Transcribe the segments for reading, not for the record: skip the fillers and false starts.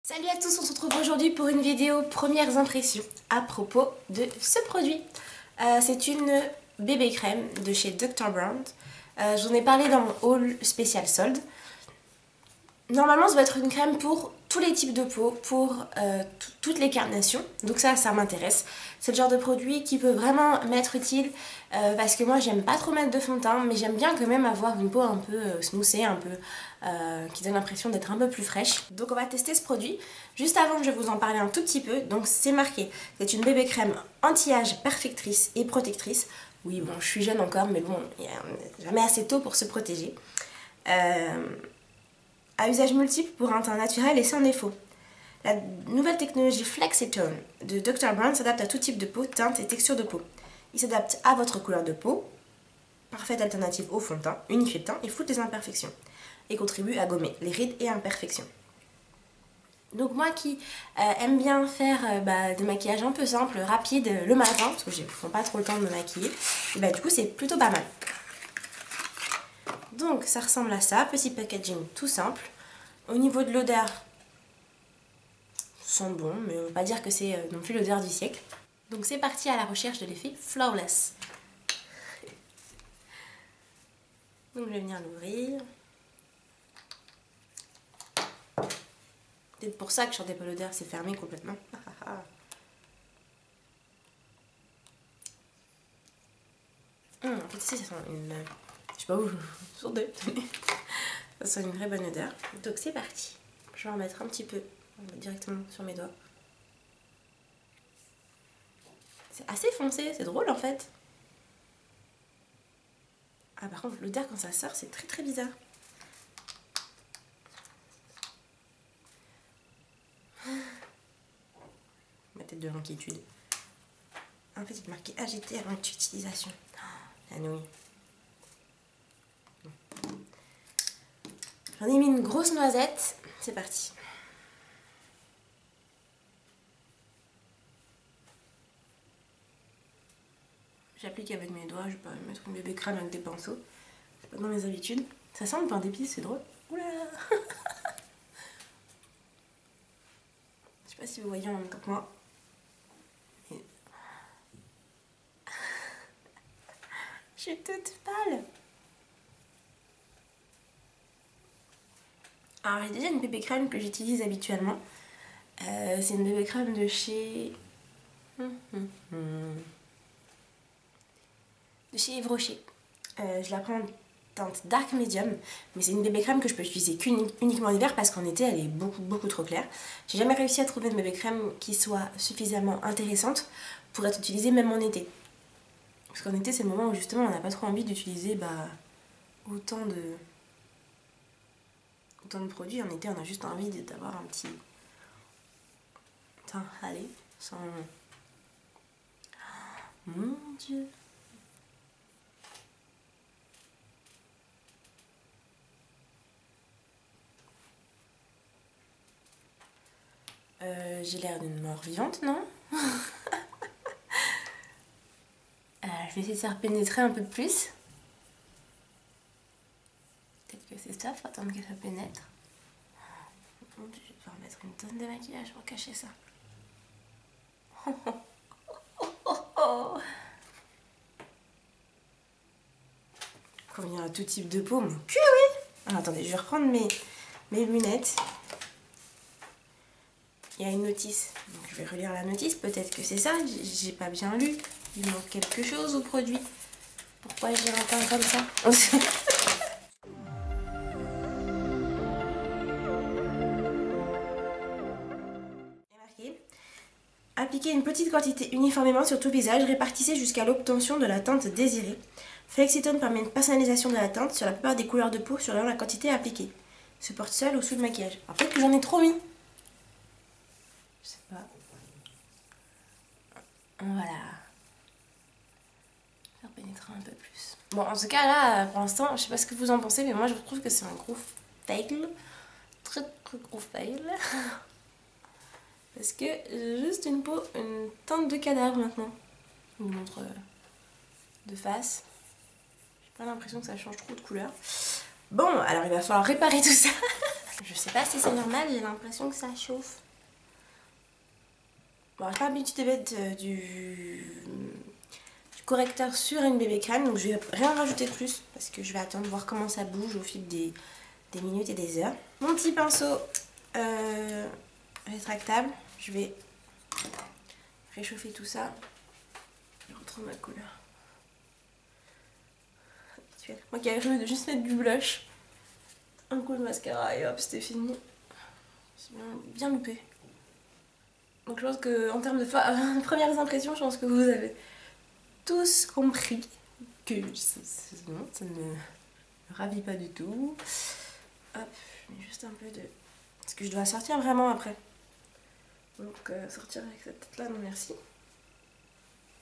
Salut à tous, on se retrouve aujourd'hui pour une vidéo premières impressions à propos de ce produit. C'est une bébé crème de chez Dr. Brown. J'en ai parlé dans mon haul spécial solde. Normalement, ça va être une crème pour tous les types de peau, pour toutes les carnations. Donc ça m'intéresse. C'est le genre de produit qui peut vraiment m'être utile parce que moi, j'aime pas trop mettre de fond de teint, mais j'aime bien quand même avoir une peau un peu smoothée, un peu qui donne l'impression d'être un peu plus fraîche. Donc on va tester ce produit. Juste avant, je vais vous en parler un tout petit peu. Donc c'est marqué, c'est une bébé crème anti-âge perfectrice et protectrice. Oui, bon, je suis jeune encore, mais bon, il n'est jamais assez tôt pour se protéger. À usage multiple pour un teint naturel et sans défaut. La nouvelle technologie Flexitone de Dr. Brown s'adapte à tout type de peau, teinte et texture de peau. Il s'adapte à votre couleur de peau, parfaite alternative au fond de teint, unifie le teint et floute les imperfections. Et contribue à gommer les rides et imperfections. Donc moi qui aime bien faire des maquillages un peu simples, rapides, le matin, parce que je ne prends pas trop le temps de me maquiller, et du coup c'est plutôt pas mal. Donc ça ressemble à ça, petit packaging tout simple. Au niveau de l'odeur, ça sent bon, mais on ne va pas dire que c'est non plus l'odeur du siècle. Donc c'est parti à la recherche de l'effet Flawless. Donc je vais venir l'ouvrir. C'est pour ça que je sentais pas l'odeur, c'est fermé complètement. En fait ici ça sent une... Je sais pas où, sur deux. Ça sent une vraie bonne odeur. Donc c'est parti. Je vais en mettre un petit peu directement sur mes doigts. C'est assez foncé, c'est drôle en fait. Ah par contre l'odeur quand ça sort c'est très très bizarre. Ma tête de l'inquiétude. En fait c'est marqué agité avant toute utilisation. La nouille. J'en ai mis une grosse noisette. C'est parti. J'applique avec mes doigts, je vais pas mettre une bébé crème avec des pinceaux. C'est pas dans mes habitudes. Ça sent le pain d'épices, c'est drôle. Oula. Je sais pas si vous voyez en même temps que moi. Je suis toute pâle. Alors j'ai déjà une bébé crème que j'utilise habituellement. C'est une bébé crème de chez... de chez Yves Rocher. Je la prends en teinte dark medium, mais c'est une bébé crème que je peux utiliser uniquement en hiver parce qu'en été elle est beaucoup trop claire. J'ai jamais réussi à trouver une bébé crème qui soit suffisamment intéressante pour être utilisée même en été. Parce qu'en été c'est le moment où justement on n'a pas trop envie d'utiliser autant de produits. En été on a juste envie d'avoir un petit teint allez, sans... Mon Dieu. J'ai l'air d'une mort vivante, non? Je vais essayer de faire pénétrer un peu plus. Peut-être que c'est ça, faut attendre que ça pénètre. Mon Dieu, je vais devoir mettre une tonne de maquillage pour cacher ça. Convient à tout type de peau, mon cul, oui. Alors, attendez, je vais reprendre mes lunettes. Il y a une notice, donc je vais relire la notice, peut-être que c'est ça, j'ai pas bien lu. Il manque quelque chose au produit. Pourquoi j'ai un teint comme ça? Appliquez une petite quantité uniformément sur tout le visage, répartissez jusqu'à l'obtention de la teinte désirée. Flexitone permet une personnalisation de la teinte sur la plupart des couleurs de peau selon la quantité appliquée. Se porte seul ou sous le maquillage. Alors peut-être que j'en ai trop mis. Je sais pas. Voilà. Faire pénétrer un peu plus. Bon, en tout cas là, pour l'instant, je sais pas ce que vous en pensez, mais moi je trouve que c'est un gros fail. Très gros fail. Parce que j'ai juste une teinte de cadavre maintenant. Je vous montre de face. J'ai pas l'impression que ça change trop de couleur. Bon, alors il va falloir réparer tout ça. Je sais pas si c'est normal, j'ai l'impression que ça chauffe. Bon, j'ai pas l'habitude de mettre du correcteur sur une bébé crème, donc je vais rien rajouter de plus parce que je vais attendre voir comment ça bouge au fil des minutes et des heures. Mon petit pinceau rétractable, je vais réchauffer tout ça. Je retrouve ma couleur. Moi qui arrive de juste mettre du blush, un coup de mascara et hop, c'était fini. C'est bien loupé. Donc je pense que en termes de premières impressions, je pense que vous avez tous compris que non, ça ne me ravit pas du tout. Hop, je mets juste un peu de... Parce que je dois sortir vraiment après. Donc sortir avec cette tête là, non merci.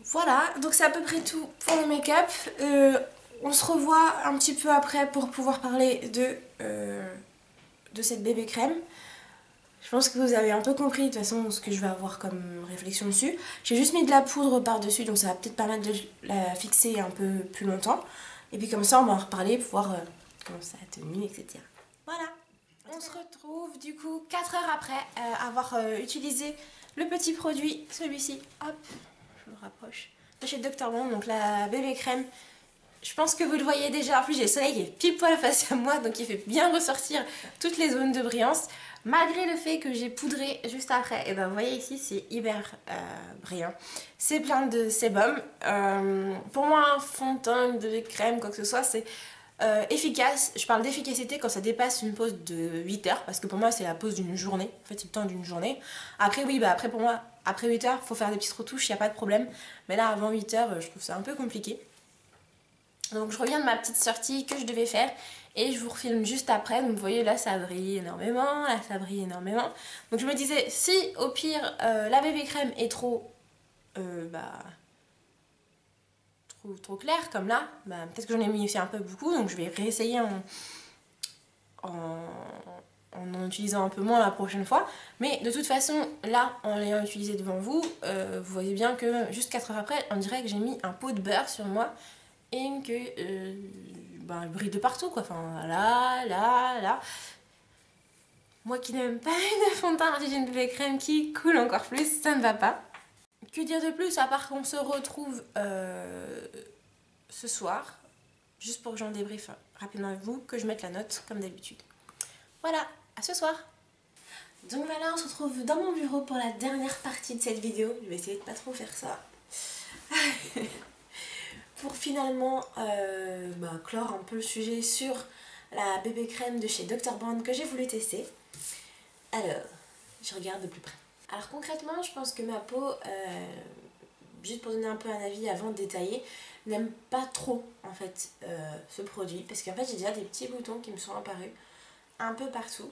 Voilà, donc c'est à peu près tout pour le make-up. On se revoit un petit peu après pour pouvoir parler de cette bébé crème. Je pense que vous avez un peu compris de toute façon ce que je vais avoir comme réflexion dessus. J'ai juste mis de la poudre par-dessus, donc ça va peut-être permettre de la fixer un peu plus longtemps. Et puis comme ça, on va en reparler pour voir comment ça a tenu, etc. Voilà. On se retrouve du coup 4 heures après avoir utilisé le petit produit, celui-ci. Hop, je le rapproche. De chez Dr. Brown, donc la bébé crème. Je pense que vous le voyez déjà, en plus j'ai le soleil qui est pile poil face à moi, donc il fait bien ressortir toutes les zones de brillance. Malgré le fait que j'ai poudré juste après, et ben vous voyez ici c'est hyper brillant. C'est plein de sébum. Pour moi un fond de teint, de crème, quoi que ce soit, c'est efficace. Je parle d'efficacité quand ça dépasse une pause de 8 heures, parce que pour moi c'est la pause d'une journée, en fait c'est le temps d'une journée. Après oui, bah après pour moi, après 8 heures, il faut faire des petites retouches, il n'y a pas de problème. Mais là avant 8 heures, je trouve ça un peu compliqué. Donc je reviens de ma petite sortie que je devais faire et je vous refilme juste après. Donc vous voyez là ça brille énormément, là ça brille énormément. Donc je me disais si au pire la bébé crème est trop trop claire comme là, bah, peut-être que j'en ai mis aussi un peu beaucoup, donc je vais réessayer en utilisant un peu moins la prochaine fois. Mais de toute façon là en l'ayant utilisé devant vous, vous voyez bien que juste 4 heures après on dirait que j'ai mis un pot de beurre sur moi. Et que elle brille de partout quoi, enfin là. Moi qui n'aime pas une fond de teint d'une bébé crème qui coule encore plus, ça ne va pas. Que dire de plus à part qu'on se retrouve ce soir, juste pour que j'en débriefe rapidement avec vous, que je mette la note comme d'habitude. Voilà, à ce soir. Donc voilà, on se retrouve dans mon bureau pour la dernière partie de cette vidéo. Je vais essayer de pas trop faire ça. Pour finalement clore un peu le sujet sur la bébé crème de chez Dr. Brown que j'ai voulu tester. Alors, je regarde de plus près. Alors concrètement, je pense que ma peau, juste pour donner un peu un avis avant de détailler, n'aime pas trop en fait ce produit. Parce qu'en fait j'ai déjà des petits boutons qui me sont apparus un peu partout.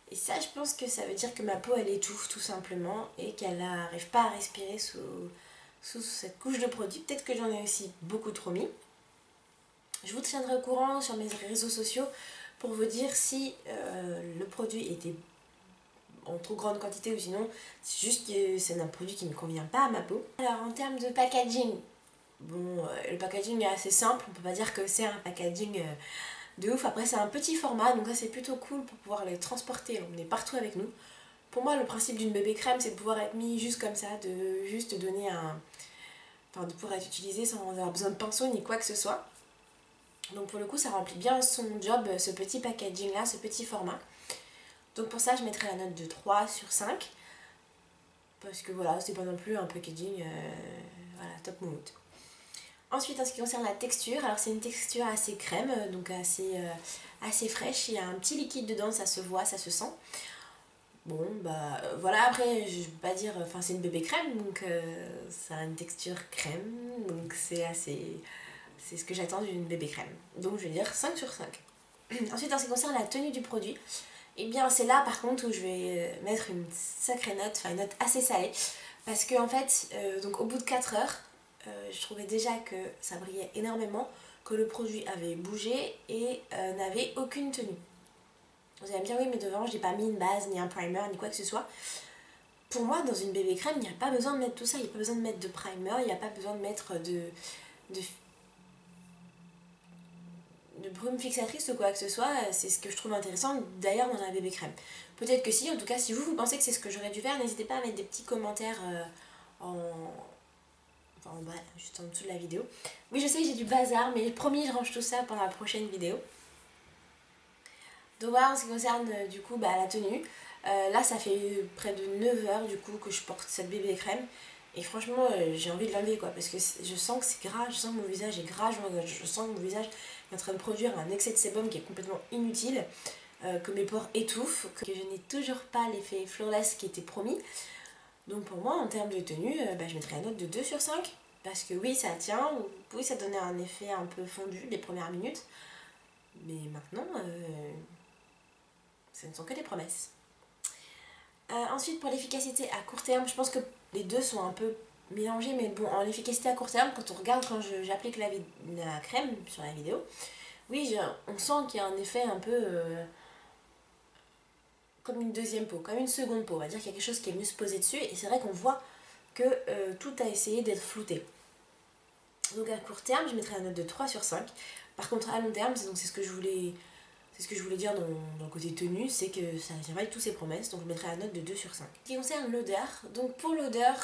Et ça, je pense que ça veut dire que ma peau elle étouffe tout simplement et qu'elle n'arrive pas à respirer sous cette couche de produit. Peut-être que j'en ai aussi beaucoup trop mis. Je vous tiendrai au courant sur mes réseaux sociaux pour vous dire si le produit était en trop grande quantité ou sinon c'est juste que c'est un produit qui ne convient pas à ma peau. Alors en termes de packaging, bon, le packaging est assez simple, on peut pas dire que c'est un packaging de ouf. Après c'est un petit format, donc ça c'est plutôt cool pour pouvoir les transporter, l'emmener partout avec nous. Pour moi le principe d'une bébé crème c'est de pouvoir être mis juste comme ça, de juste donner de pouvoir être utilisé sans avoir besoin de pinceau ni quoi que ce soit. Donc pour le coup ça remplit bien son job, ce petit packaging là, ce petit format. Donc pour ça je mettrai la note de 3 sur 5. Parce que voilà, c'est pas non plus un packaging top mood. Ensuite en ce qui concerne la texture, alors c'est une texture assez crème, donc assez fraîche. Il y a un petit liquide dedans, ça se voit, ça se sent. Bon bah voilà, après je vais pas dire, enfin c'est une bébé crème, donc ça a une texture crème, donc c'est ce que j'attends d'une bébé crème. Donc je vais dire 5 sur 5. Ensuite en ce qui concerne la tenue du produit, et bien c'est là par contre où je vais mettre une sacrée note, enfin une note assez salée. Parce que en fait, donc au bout de 4 heures, je trouvais déjà que ça brillait énormément, que le produit avait bougé et n'avait aucune tenue. Vous allez me dire oui mais devant j'ai pas mis une base, ni un primer, ni quoi que ce soit. Pour moi dans une bébé crème il n'y a pas besoin de mettre tout ça, il n'y a pas besoin de mettre de primer, il n'y a pas besoin de mettre de brume fixatrice ou quoi que ce soit, c'est ce que je trouve intéressant d'ailleurs dans la bébé crème. Peut-être que si, en tout cas si vous pensez que c'est ce que j'aurais dû faire, n'hésitez pas à mettre des petits commentaires en bas, juste en dessous de la vidéo. Oui, je sais que j'ai du bazar, mais promis, je range tout ça pour la prochaine vidéo. Donc voilà, en ce qui concerne du coup la tenue, là ça fait près de 9 heures du coup que je porte cette bébé crème. Et franchement, j'ai envie de l'enlever quoi, parce que je sens que c'est gras, je sens que mon visage est gras, je sens que mon visage est en train de produire un excès de sébum qui est complètement inutile, que mes pores étouffent, que je n'ai toujours pas l'effet flawless qui était promis. Donc pour moi, en termes de tenue, je mettrais la note de 2 sur 5, parce que oui, ça tient, oui, ça donnait un effet un peu fondu les premières minutes, mais maintenant, ce ne sont que des promesses. Ensuite, pour l'efficacité à court terme, je pense que les deux sont un peu mélangés, mais bon, en efficacité à court terme, quand on regarde quand j'applique la crème sur la vidéo, oui, on sent qu'il y a un effet un peu comme une deuxième peau, comme une seconde peau, on va dire qu'il y a quelque chose qui est venu se poser dessus, et c'est vrai qu'on voit que tout a essayé d'être flouté. Donc à court terme, je mettrai la note de 3 sur 5. Par contre, à long terme, c'est ce que je voulais dire dans le côté tenue, c'est que ça ne tient pas du tout ses promesses, donc je mettrai la note de 2 sur 5. Ce qui concerne l'odeur, donc pour l'odeur,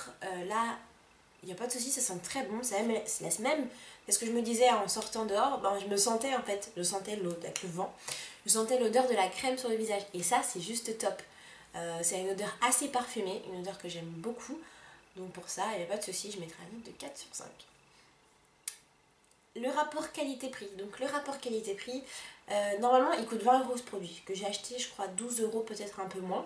là, il n'y a pas de souci, ça sent très bon, ça laisse même, parce que je me disais en sortant dehors, je me sentais en fait, je sentais l'eau avec le vent, je sentais l'odeur de la crème sur le visage, et ça c'est juste top. C'est une odeur assez parfumée, une odeur que j'aime beaucoup, donc pour ça, il n'y a pas de souci, je mettrai la note de 4 sur 5. Le rapport qualité-prix. Donc le rapport qualité-prix, normalement il coûte 20 € ce produit, que j'ai acheté je crois 12 €, peut-être un peu moins.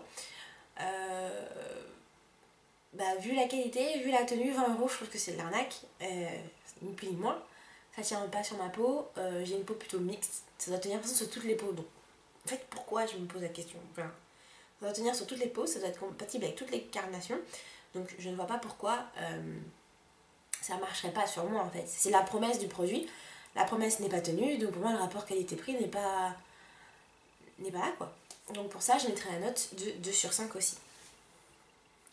Vu la qualité, vu la tenue, 20 €, je trouve que c'est de l'arnaque, ni plus ni moins. Ça tient pas sur ma peau, j'ai une peau plutôt mixte, ça doit tenir sur toutes les peaux. Donc en fait pourquoi je me pose la question, enfin, ça doit tenir sur toutes les peaux, ça doit être compatible avec toutes les carnations, donc je ne vois pas pourquoi ça marcherait pas sur moi en fait. C'est la promesse du produit, la promesse n'est pas tenue, donc pour moi le rapport qualité-prix n'est pas là quoi. Donc pour ça je mettrai la note de 2 sur 5 aussi.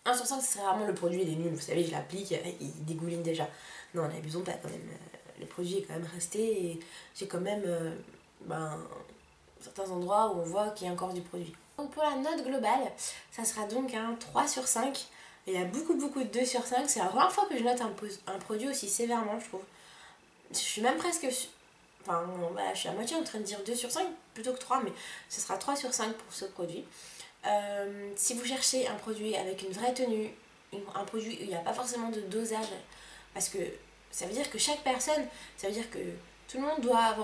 1 sur 5 ce serait vraiment le produit il est nul, vous savez je l'applique, il dégouline déjà. Non n'abusons pas quand même, le produit est quand même resté et j'ai quand même certains endroits où on voit qu'il y a encore du produit. Donc pour la note globale, ça sera donc un 3 sur 5. Il y a beaucoup de 2 sur 5, c'est la première fois que je note un produit aussi sévèrement je trouve. Je suis même presque... Enfin je suis à moitié en train de dire 2 sur 5 plutôt que 3, mais ce sera 3 sur 5 pour ce produit. Si vous cherchez un produit avec une vraie tenue, un produit où il n'y a pas forcément de dosage, parce que ça veut dire que chaque personne, ça veut dire que tout le monde doit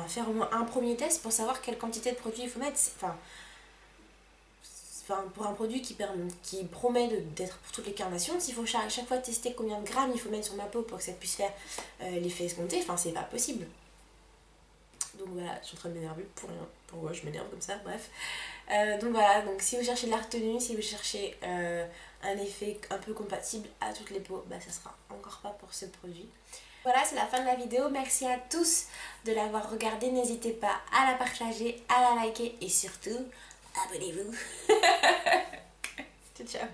faire au moins un premier test pour savoir quelle quantité de produit il faut mettre. Pour un produit qui promet d'être pour toutes les carnations, s'il faut chaque fois tester combien de grammes il faut mettre sur ma peau pour que ça puisse faire l'effet escompté, c'est pas possible. Donc voilà, je suis en train de m'énerver pour rien. Pourquoi je m'énerve comme ça, bref. Donc voilà, donc si vous cherchez de la retenue, si vous cherchez un effet un peu compatible à toutes les peaux, ça sera encore pas pour ce produit. Voilà, c'est la fin de la vidéo. Merci à tous de l'avoir regardé. N'hésitez pas à la partager, à la liker et surtout, abonnez-vous. Ciao, ciao.